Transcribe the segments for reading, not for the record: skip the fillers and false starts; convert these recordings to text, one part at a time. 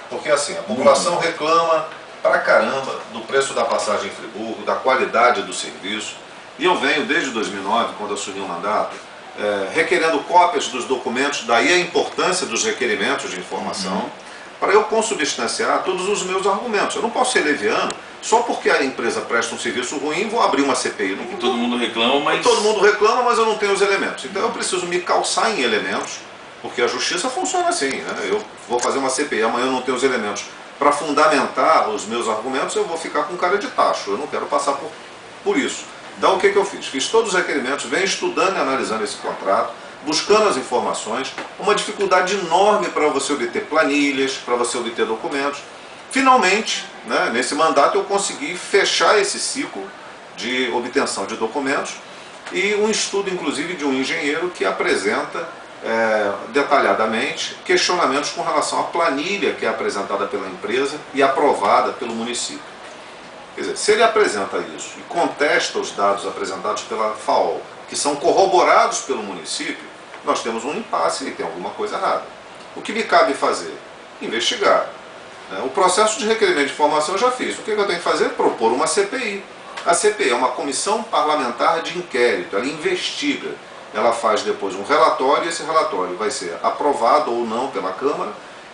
Porque assim, a população reclama pra caramba do preço da passagem em Friburgo, da qualidade do serviço. E eu venho desde 2009, quando assumi o mandato, requerendo cópias dos documentos, daí a importância dos requerimentos de informação, para eu consubstanciar todos os meus argumentos. Eu não posso ser leviano, só porque a empresa presta um serviço ruim, vou abrir uma CPI. Não, todo mundo reclama, mas... Todo mundo reclama, mas eu não tenho os elementos. Então eu preciso me calçar em elementos, porque a justiça funciona assim, né? Eu vou fazer uma CPI, amanhã eu não tenho os elementos para fundamentar os meus argumentos, eu vou ficar com cara de tacho, eu não quero passar por isso. Então o que eu fiz? Fiz todos os requerimentos, venho estudando e analisando esse contrato, buscando as informações, uma dificuldade enorme para você obter planilhas, para você obter documentos. Finalmente, né, nesse mandato eu consegui fechar esse ciclo de obtenção de documentos e um estudo inclusive de um engenheiro que apresenta detalhadamente questionamentos com relação à planilha que é apresentada pela empresa e aprovada pelo município. Quer dizer, se ele apresenta isso e contesta os dados apresentados pela FAOL, que são corroborados pelo município, nós temos um impasse e tem alguma coisa errada. O que me cabe fazer? Investigar. O processo de requerimento de informação eu já fiz. O que eu tenho que fazer? Propor uma CPI. A CPI é uma comissão parlamentar de inquérito, ela investiga. Ela faz depois um relatório e esse relatório vai ser aprovado ou não pela Câmara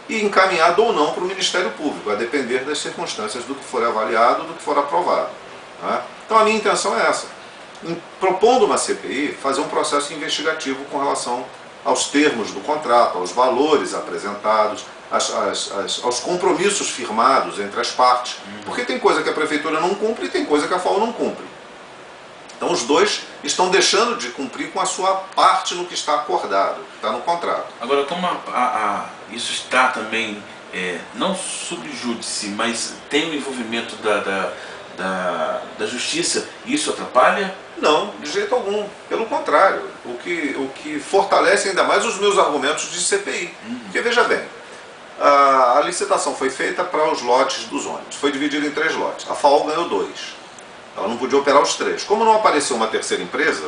e encaminhado ou não para o Ministério Público, a depender das circunstâncias do que for avaliado, do que for aprovado. Né? Então a minha intenção é essa, propondo uma CPI, fazer um processo investigativo com relação aos termos do contrato, aos valores apresentados, aos compromissos firmados entre as partes, porque tem coisa que a Prefeitura não cumpre e tem coisa que a FAO não cumpre. Então os dois estão deixando de cumprir com a sua parte no que está acordado, que está no contrato. Agora, como isso está também, não sob júdice, mas tem o envolvimento da justiça, isso atrapalha? Não, de jeito algum. Pelo contrário, o que fortalece ainda mais os meus argumentos de CPI. Porque veja bem, a licitação foi feita para os lotes dos ônibus, foi dividida em 3 lotes. A FAO ganhou 2. Ela não podia operar os 3. Como não apareceu uma terceira empresa,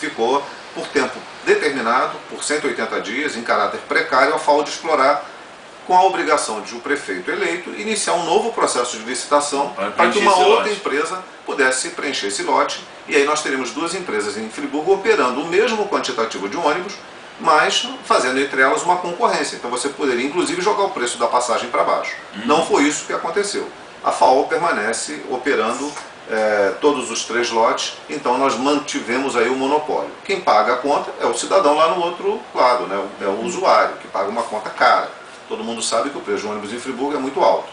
ficou por tempo determinado, por 180 dias, em caráter precário, a FAO de explorar, com a obrigação de o prefeito eleito iniciar um novo processo de licitação para que uma outra empresa pudesse preencher esse lote. E aí nós teríamos 2 empresas em Friburgo operando o mesmo quantitativo de ônibus, mas fazendo entre elas uma concorrência. Então você poderia inclusive jogar o preço da passagem para baixo. Não foi isso que aconteceu. A FAO permanece operando todos os 3 lotes, então nós mantivemos aí o monopólio. Quem paga a conta é o cidadão lá no outro lado, né? É o usuário, que paga uma conta cara. Todo mundo sabe que o preço de ônibus em Friburgo é muito alto.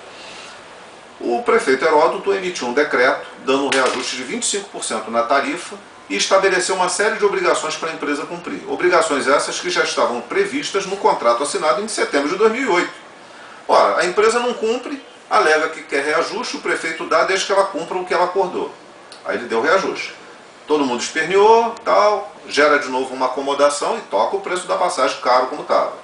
O prefeito Heródoto emitiu um decreto dando um reajuste de 25% na tarifa e estabeleceu uma série de obrigações para a empresa cumprir. Obrigações essas que já estavam previstas no contrato assinado em setembro de 2008. Ora, a empresa não cumpre, alega que quer reajuste, o prefeito dá desde que ela cumpra o que ela acordou. Aí ele deu reajuste. Todo mundo esperneou, tal, gera de novo uma acomodação e toca o preço da passagem caro como estava.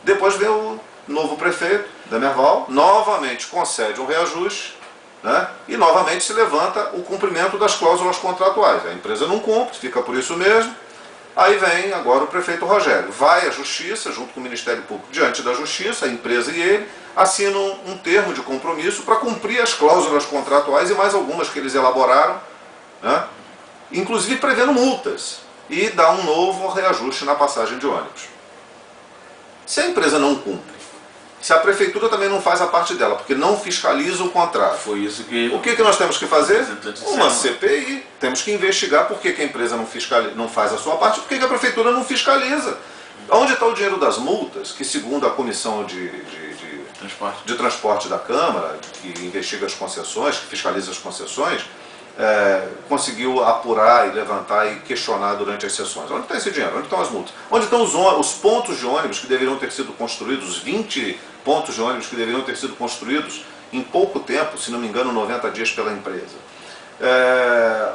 Depois vem o novo prefeito, Demerval, novamente concede um reajuste, né, e novamente se levanta o cumprimento das cláusulas contratuais. A empresa não cumpre, fica por isso mesmo. Aí vem agora o prefeito Rogério, vai à Justiça, junto com o Ministério Público, diante da Justiça, a empresa e ele, assinam um termo de compromisso para cumprir as cláusulas contratuais e mais algumas que eles elaboraram, né, inclusive prevendo multas, e dá um novo reajuste na passagem de ônibus. Se a empresa não cumpre, se a prefeitura também não faz a parte dela, porque não fiscaliza o contrato, foi isso que... O que nós temos que fazer? Uma CPI. Temos que investigar por que a empresa não faz a sua parte, por que a prefeitura não fiscaliza. Onde está o dinheiro das multas, que segundo a comissão de transporte da Câmara, que investiga as concessões, que fiscaliza as concessões, conseguiu apurar e levantar e questionar durante as sessões. Onde está esse dinheiro? Onde estão as multas? Onde estão os pontos de ônibus que deveriam ter sido construídos, os 20 pontos de ônibus que deveriam ter sido construídos em pouco tempo, se não me engano 90 dias pela empresa?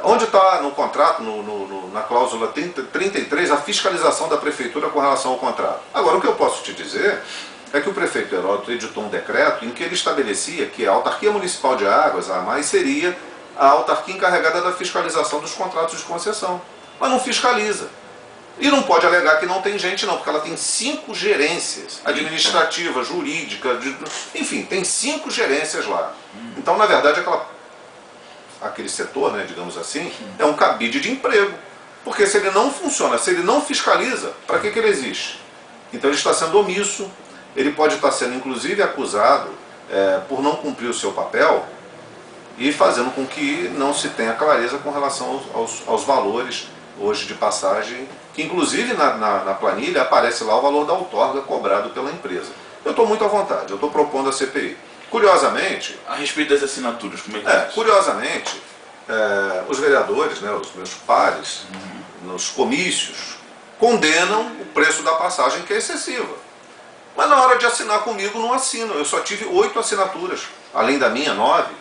Onde está no contrato, na cláusula 33, a fiscalização da prefeitura com relação ao contrato? Agora, o que eu posso te dizer é que o prefeito Heródoto editou um decreto em que ele estabelecia que a autarquia municipal de águas, a AMAI, seria a autarquia encarregada da fiscalização dos contratos de concessão. Mas não fiscaliza. E não pode alegar que não tem gente não, porque ela tem 5 gerências, administrativa, jurídica, enfim, tem 5 gerências lá. Então, na verdade, aquele setor, né, digamos assim, é um cabide de emprego. Porque se ele não funciona, se ele não fiscaliza, para que ele existe? Então ele está sendo omisso, ele pode estar sendo inclusive acusado por não cumprir o seu papel e fazendo com que não se tenha clareza com relação aos valores hoje de passagem, que inclusive na planilha aparece lá o valor da outorga cobrado pela empresa. Eu estou muito à vontade, eu estou propondo a CPI. Curiosamente... A respeito das assinaturas, como é que é isso? Curiosamente, os vereadores, né, os meus pares, nos comícios, condenam o preço da passagem, que é excessiva. Mas na hora de assinar comigo não assinam. Eu só tive 8 assinaturas, além da minha, 9.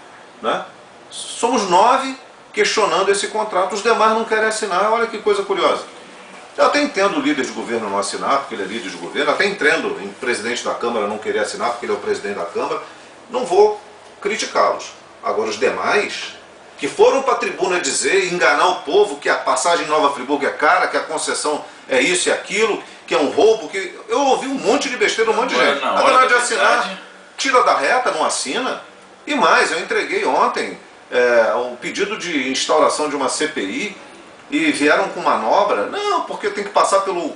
Né? Somos 9 questionando esse contrato, os demais não querem assinar. Olha que coisa curiosa. Eu até entendo o líder de governo não assinar, porque ele é líder de governo, até entendo o presidente da Câmara não querer assinar, porque ele é o presidente da Câmara. Não vou criticá-los. Agora os demais, que foram para a tribuna dizer e enganar o povo que a passagem em Nova Friburgo é cara, que a concessão é isso e aquilo, que é um roubo, que eu ouvi um monte de besteira, um monte de gente. Na hora de assinar, tira da reta, não assina. E mais, eu entreguei ontem um pedido de instauração de uma CPI e vieram com manobra. Não, porque tem que passar pelo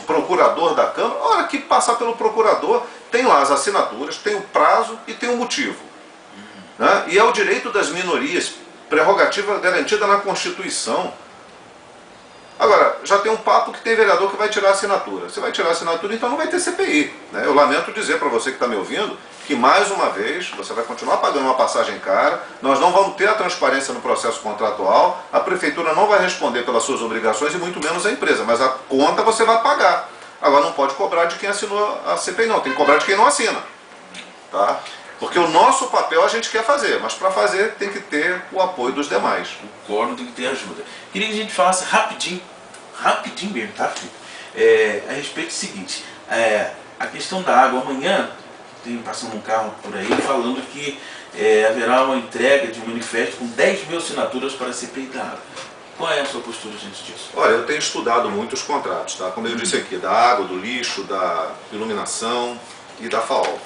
procurador da Câmara. Ora, que passar pelo procurador, tem lá as assinaturas, tem o prazo e tem o motivo. Né? E é o direito das minorias, prerrogativa garantida na Constituição. Agora, já tem um papo que tem vereador que vai tirar a assinatura. Se vai tirar a assinatura, então não vai ter CPI. Né? Eu lamento dizer para você que está me ouvindo que, mais uma vez, você vai continuar pagando uma passagem cara, nós não vamos ter a transparência no processo contratual, a prefeitura não vai responder pelas suas obrigações e muito menos a empresa, mas a conta você vai pagar. Agora não pode cobrar de quem assinou a CPI não, tem que cobrar de quem não assina. Tá? Porque o nosso papel a gente quer fazer, mas para fazer tem que ter o apoio dos demais. O quórum tem que ter ajuda. Queria que a gente falasse rapidinho mesmo, tá, Felipe? A respeito do seguinte, a questão da água. Amanhã tem passando um carro por aí falando que haverá uma entrega de um manifesto com 10 mil assinaturas para a CPI da água. Qual é a sua postura diante disso? Olha, eu tenho estudado muito os contratos, tá? Como eu disse aqui, da água, do lixo, da iluminação e da FAO.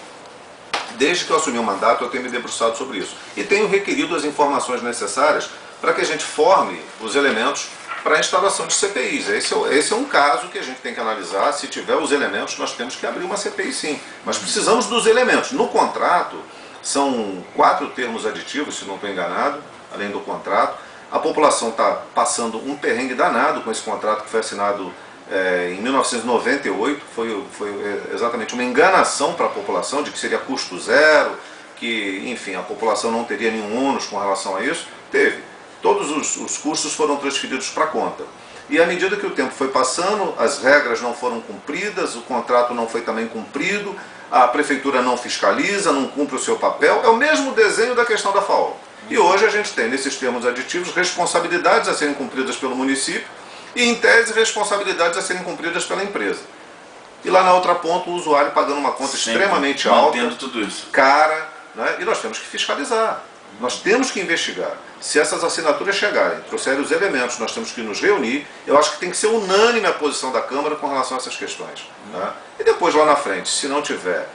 Desde que eu assumi o mandato, eu tenho me debruçado sobre isso. E tenho requerido as informações necessárias para que a gente forme os elementos para a instalação de CPIs. Esse é um caso que a gente tem que analisar. Se tiver os elementos, nós temos que abrir uma CPI sim. Mas precisamos dos elementos. No contrato, são 4 termos aditivos, se não estou enganado, além do contrato. A população está passando um perrengue danado com esse contrato que foi assinado em 1998, foi exatamente uma enganação para a população de que seria custo zero, que, enfim, a população não teria nenhum ônus com relação a isso. Teve. Todos os custos foram transferidos para a conta. E à medida que o tempo foi passando, as regras não foram cumpridas, o contrato não foi também cumprido, a prefeitura não fiscaliza, não cumpre o seu papel. É o mesmo desenho da questão da FAO. E hoje a gente tem, nesses termos aditivos, responsabilidades a serem cumpridas pelo município, e, em tese, responsabilidades a serem cumpridas pela empresa. E lá na outra ponta, o usuário pagando uma conta extremamente alta, tudo isso. cara, né? E nós temos que fiscalizar, nós temos que investigar. Se essas assinaturas chegarem, trouxerem os elementos, nós temos que nos reunir. Eu acho que tem que ser unânime a posição da Câmara com relação a essas questões. Né? E depois, lá na frente, se não tiver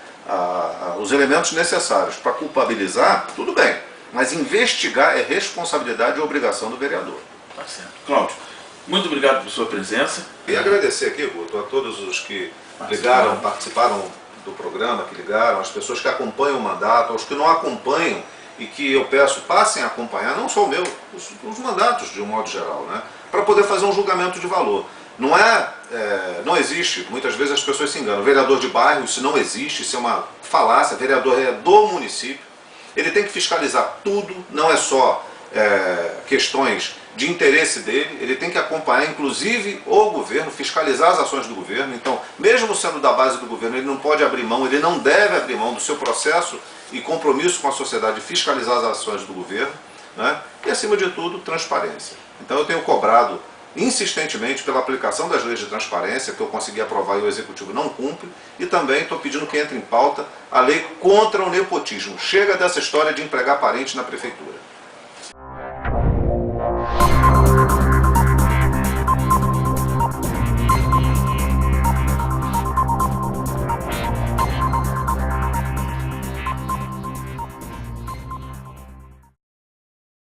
os elementos necessários para culpabilizar, tudo bem. Mas investigar é responsabilidade e obrigação do vereador. Tá certo. Cláudio, muito obrigado por sua presença. E agradecer aqui, Guto, a todos os que ligaram, participaram do programa, que ligaram, as pessoas que acompanham o mandato, aos que não acompanham e que eu peço, passem a acompanhar, não só o meu, os mandatos de um modo geral, né? Para poder fazer um julgamento de valor. Não existe, muitas vezes as pessoas se enganam, vereador de bairro, isso não existe, isso é uma falácia, vereador é do município, ele tem que fiscalizar tudo, não é só questões de interesse dele, ele tem que acompanhar inclusive o governo, fiscalizar as ações do governo. Então, mesmo sendo da base do governo, ele não pode abrir mão, ele não deve abrir mão do seu processo e compromisso com a sociedade de fiscalizar as ações do governo, né? E acima de tudo, transparência. Então eu tenho cobrado insistentemente pela aplicação das leis de transparência, que eu consegui aprovar e o Executivo não cumpre, e também estou pedindo que entre em pauta a lei contra o nepotismo. Chega dessa história de empregar parente na Prefeitura.